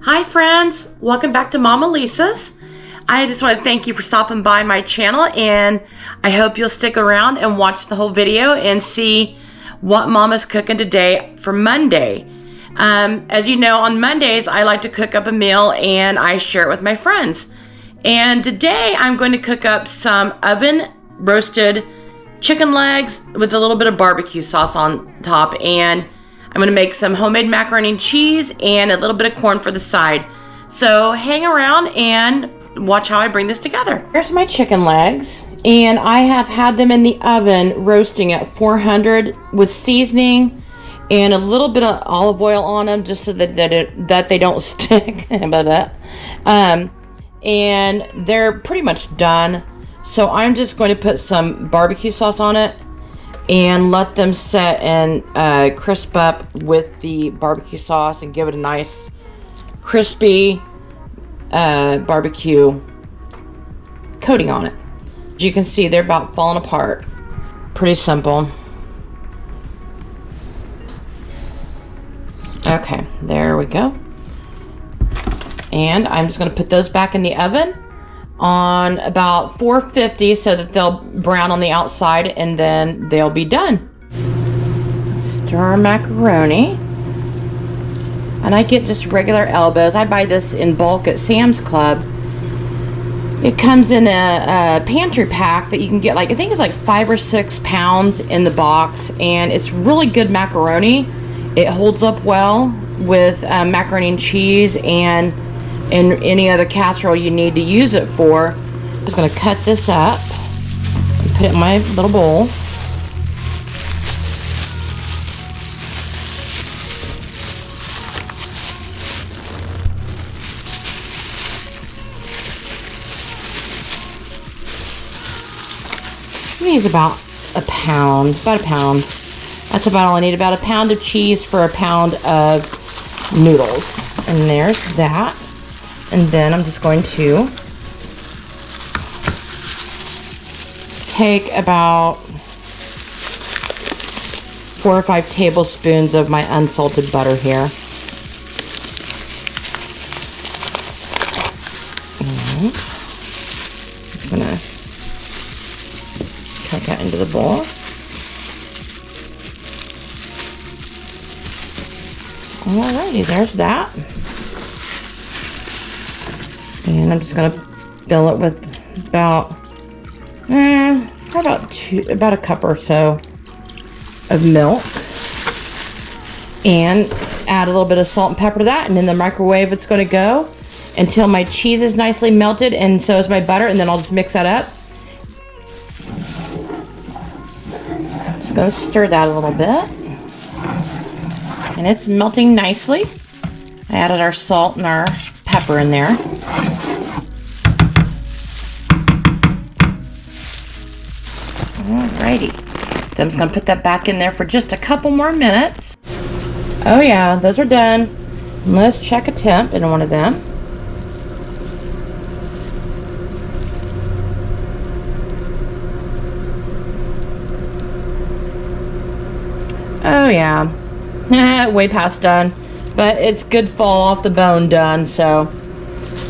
Hi friends, welcome back to Mama Lisa's. I just want to thank you for stopping by my channel, and I hope you'll stick around and watch the whole video and see what Mama's cooking today for Monday. As you know, on Mondays I like to cook up a meal and I share it with my friends. And today I'm going to cook up some oven roasted chicken legs with a little bit of barbecue sauce on top, and I'm going to make some homemade macaroni and cheese and a little bit of corn for the side. So hang around and watch how I bring this together. Here's my chicken legs, and I have had them in the oven roasting at 400 with seasoning and a little bit of olive oil on them just so that they don't stick. And they're pretty much done. So I'm just going to put some barbecue sauce on it and let them set and crisp up with the barbecue sauce and give it a nice crispy barbecue coating on it. As you can see, they're about falling apart. Pretty simple. Okay, there we go. And I'm just going to put those back in the oven on about 450 so that they'll brown on the outside, and then they'll be done. Stir our macaroni. And I get just regular elbows. I buy this in bulk at Sam's Club. It comes in a pantry pack that you can get, like, I think it's like 5 or 6 pounds in the box, and it's really good macaroni. It holds up well with macaroni and cheese and any other casserole you need to use it for. I'm just going to cut this up and put it in my little bowl. It needs about a pound. That's about all I need. About a pound of cheese for a pound of noodles. And there's that. And then I'm just going to take about 4 or 5 tablespoons of my unsalted butter here. And I'm going to cut that into the bowl. Alrighty, there's that. And I'm just going to fill it with about a cup or so of milk. And add a little bit of salt and pepper to that. And in the microwave it's going to go until my cheese is nicely melted, and so is my butter. And then I'll just mix that up. Just going to stir that a little bit. And it's melting nicely. I added our salt and our pepper in there. Alrighty. So I'm just going to put that back in there for just a couple more minutes. Oh yeah, those are done. And let's check a temp in one of them. Oh yeah. Way past done. But it's good fall off the bone done, so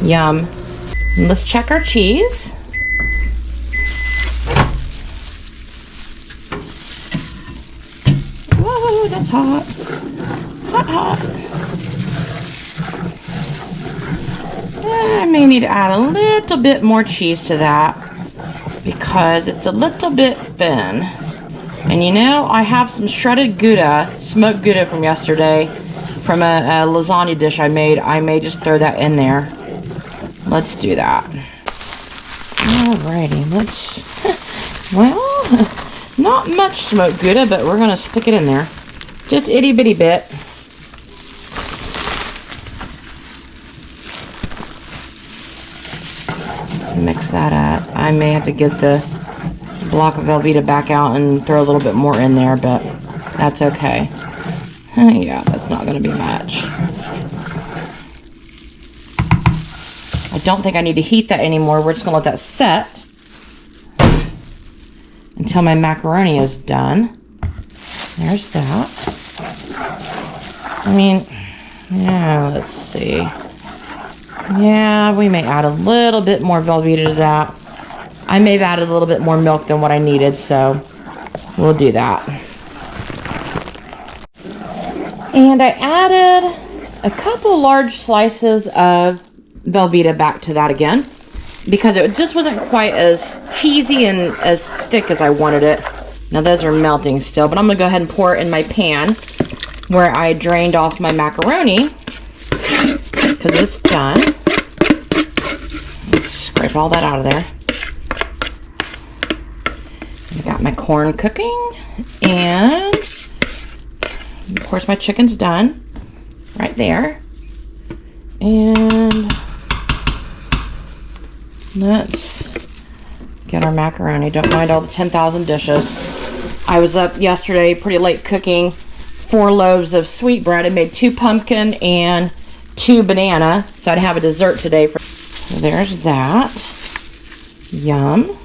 yum. And let's check our cheese. Whoa, that's hot. Hot. I may need to add a little bit more cheese to that because it's a little bit thin. And you know, I have some shredded Gouda, smoked Gouda from yesterday, from a lasagna dish I made. I may just throw that in there. Let's do that. Alrighty, well, not much smoked Gouda, but we're gonna stick it in there. Just itty bitty bit. Let's mix that up. I may have to get the block of Velveeta back out and throw a little bit more in there, but that's okay. Yeah, that's not going to be much. I don't think I need to heat that anymore. We're just going to let that set until my macaroni is done. There's that. I mean, yeah, let's see. Yeah, we may add a little bit more Velveeta to that. I may have added a little bit more milk than what I needed, so we'll do that. And I added a couple large slices of Velveeta back to that again, because it just wasn't quite as cheesy and as thick as I wanted it. Now those are melting still, but I'm going to go ahead and pour it in my pan where I drained off my macaroni, because it's done. Let's scrape all that out of there. I got my corn cooking, and of course my chicken's done right there. And let's get our macaroni. Don't mind all the 10,000 dishes. I was up yesterday pretty late cooking 4 loaves of sweetbread. I made 2 pumpkin and 2 banana, so I'd have a dessert today. So there's that. Yum.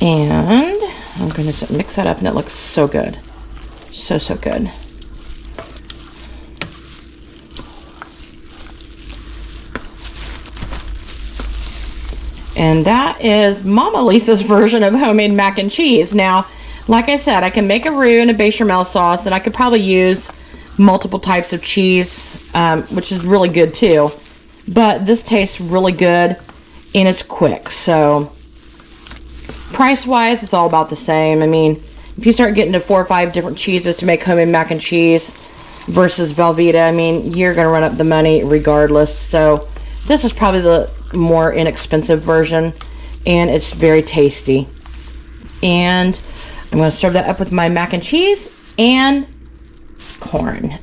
And I'm going to mix that up, and it looks so good. So good. And that is Mama Lisa's version of homemade mac and cheese. Now, like I said, I can make a roux and a bechamel sauce, and I could probably use multiple types of cheese, which is really good too. But this tastes really good, and it's quick. So, price-wise, it's all about the same. I mean, if you start getting to 4 or 5 different cheeses to make homemade mac and cheese versus Velveeta, I mean, you're going to run up the money regardless. So, this is probably the more inexpensive version, and it's very tasty. And I'm going to serve that up with my mac and cheese and corn.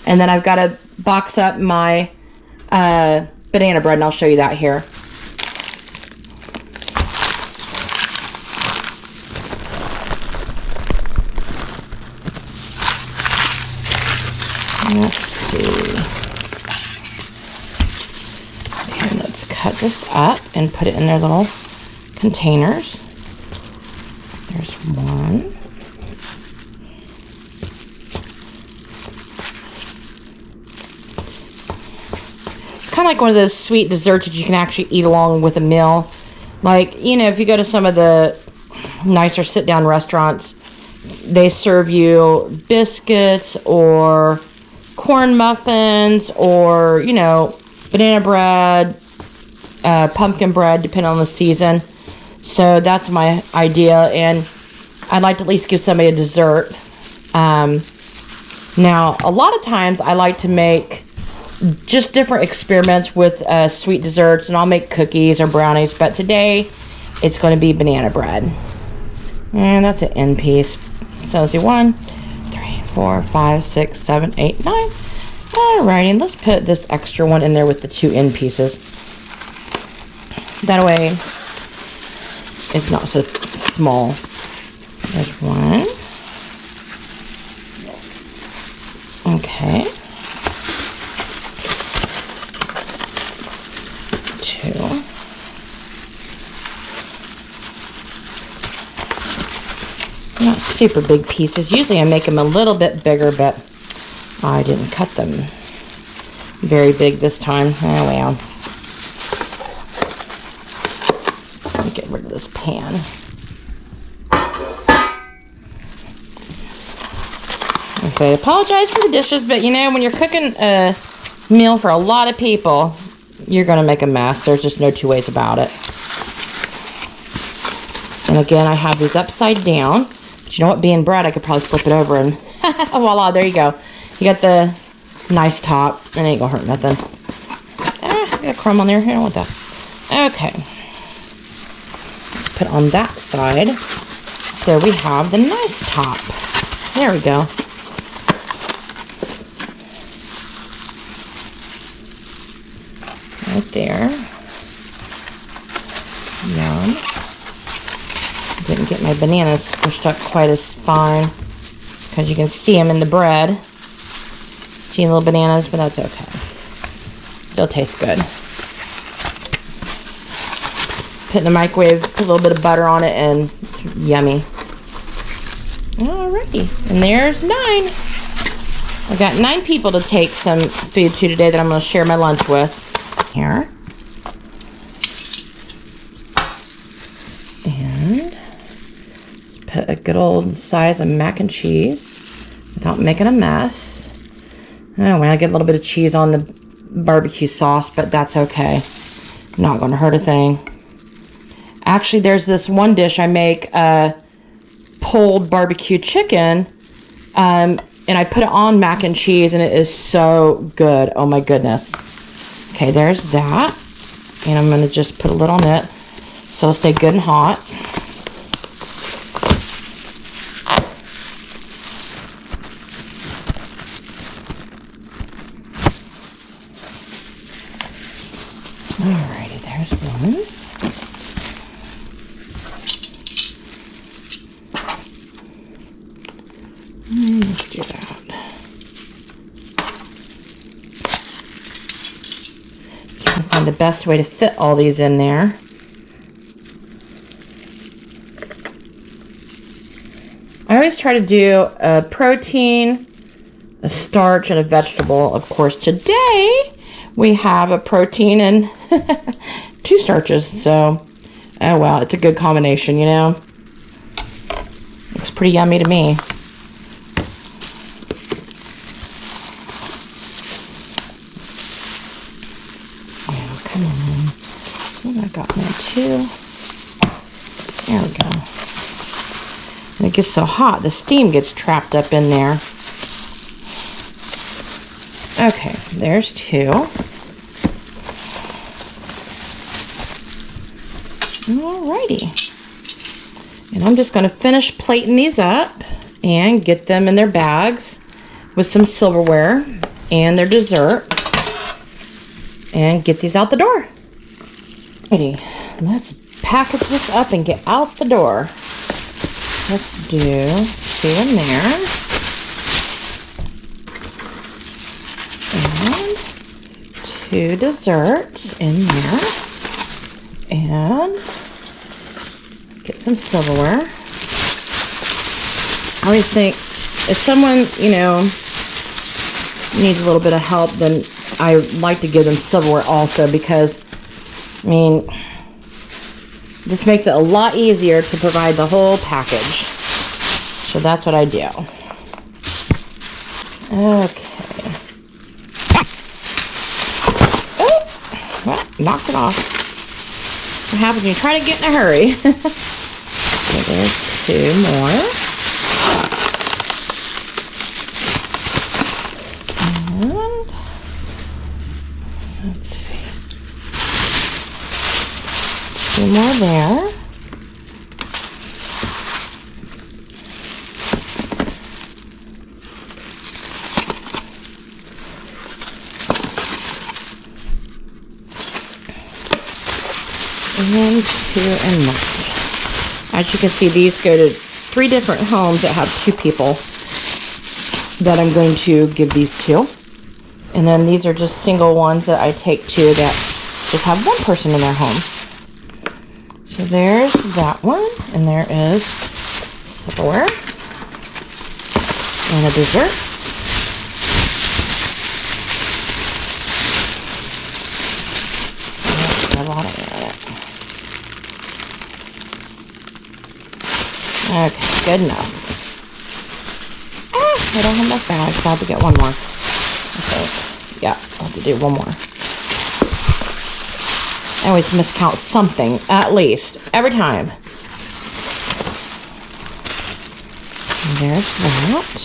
And then I've got to box up my banana bread, and I'll show you that here. Let's see. Okay, let's cut this up and put it in their little containers. There's one. It's kind of like one of those sweet desserts that you can actually eat along with a meal. Like, you know, if you go to some of the nicer sit-down restaurants, they serve you biscuits or corn muffins or, you know, banana bread, pumpkin bread, depending on the season. So that's my idea, and I'd like to at least give somebody a dessert. Now, a lot of times I like to make just different experiments with sweet desserts, and I'll make cookies or brownies, but today it's going to be banana bread. And that's an end piece. So let's see, 1, 3, 4, 5, 6, 7, 8, 9. Alrighty, and let's put this extra one in there with the 2 end pieces. That way it's not so small. There's 1. Okay. 2. Not super big pieces. Usually I make them a little bit bigger, but I didn't cut them very big this time. Oh well. Let me get rid of this pan. Okay, I apologize for the dishes, but you know, when you're cooking a meal for a lot of people, you're going to make a mess. There's just no 2 ways about it. And again, I have these upside down. But you know what? Being bread, I could probably flip it over and voila, there you go. You got the nice top. It ain't gonna hurt nothing. Got a crumb on there. I don't want that. Okay. Put on that side. So we have the nice top. There we go. Right there. Yum. Didn't get my bananas squished up quite as fine because you can see them in the bread. Teeny little bananas, but that's okay. Still tastes good. Put it in the microwave, put a little bit of butter on it, and yummy. Alrighty, and there's 9. I've got 9 people to take some food to today that I'm going to share my lunch with. Here. And let's put a good old size of mac and cheese without making a mess. Oh, well, I get a little bit of cheese on the barbecue sauce, but that's okay. Not going to hurt a thing. Actually, there's this one dish I make, pulled barbecue chicken, and I put it on mac and cheese, and it is so good. Oh my goodness. Okay, there's that. And I'm going to just put a lid on it so it'll stay good and hot. Alrighty, there's one. Let's do that. Trying to find the best way to fit all these in there. I always try to do a protein, a starch, and a vegetable. Of course, today we have a protein and 2 starches. So, oh well, it's a good combination, you know. Looks pretty yummy to me. Come on. What I got in there too? There we go. And it gets so hot, the steam gets trapped up in there. Okay, there's 2. Alrighty. And I'm just going to finish plating these up and get them in their bags with some silverware and their dessert. And get these out the door. Alrighty, let's package this up and get out the door. Let's do 2 in there. And 2 desserts in there. And let's get some silverware. I always think if someone, you know, needs a little bit of help, then I like to give them silverware also, because, I mean, this makes it a lot easier to provide the whole package. So that's what I do. Okay. Oh, well, knocked it off. What happens when you try to get in a hurry? So there's 2 more. Let's see. 2 more there. And 2 and more. As you can see, these go to 3 different homes that have 2 people that I'm going to give these to. And then these are just single ones that I take to that just have 1 person in their home. So there's that one, and there is silverware and a dessert. There's a lot of it. Okay, good enough. I don't have enough bags, so I have to get 1 more. Okay, yeah, I'll have to do 1 more. I always miscount something, at least, every time. And there's that.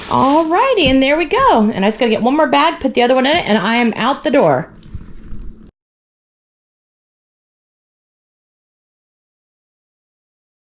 Alrighty, and there we go. And I just gotta get 1 more bag, put the other one in it, and I am out the door.